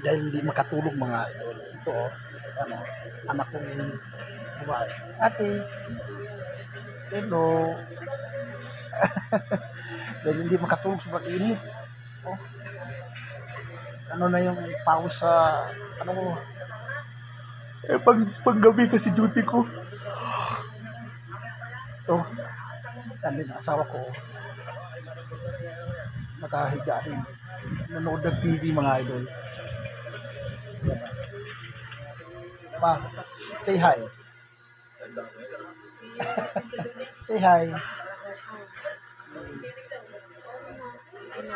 dahil hindi makatulog mga idol. Ito oh, ano, anak kong babae. Ate, hello. Dahil hindi makatulog sa pag-init. Oh, ano na yung pawis sa, ano mo, panggabi kasi duty ko. Ito, yan din, asawa ko, nakahiga din. Nanood ng TV mga idol. Pa, say hi. Say hi.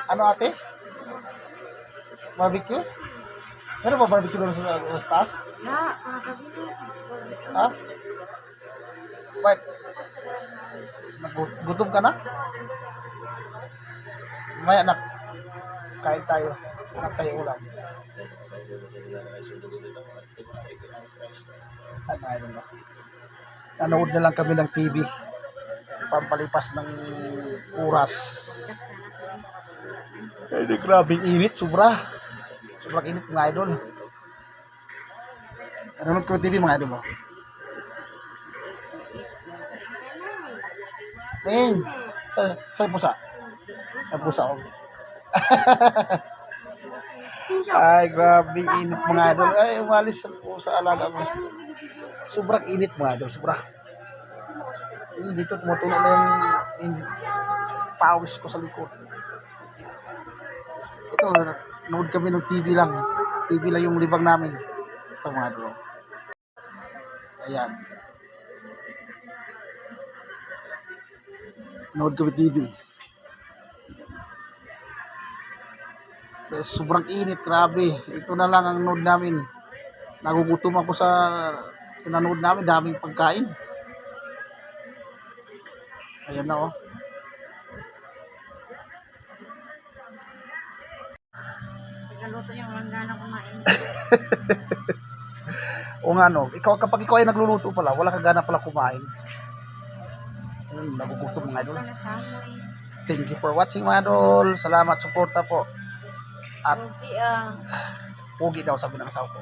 Ano ate? Barbecue? Meron ba barbecue doon sa taas? Ha? Wait. Gutom ka na? Maya anak. Kain tayo. Hanap tayo ulam. Ano ba? Nanood na lang kami ng TV. Pampalipas ng oras. Ay, grabing init. Sobrang init mga idol. Nanonood ko TV mga idol mo. Ting! Sa pusa. Sa pusa ko. Ay, grabe init mga idol. Ay, umalis sa alaga mo. Sobrang init mga idol. Dito tumutulo na yung pawis ko sa likod. Ito, nanood kami ng TV lang. TV lang yung libang namin. Ito mga idol. Ayan. Nanood kami TV. Sobrang init, grabe. Ito na lang ang nanood namin. Nagugutom ako sa pinanood namin, daming pagkain. Ayan na oh. Naluto yung langgana kumain. O nga no, kapag ikaw ay nagluluto pala, wala kang gana pala kumain. Nagugutom mga idol. Thank you for watching mga idol. Salamat, suporta po. At pogi daw sabi ng asawa ko.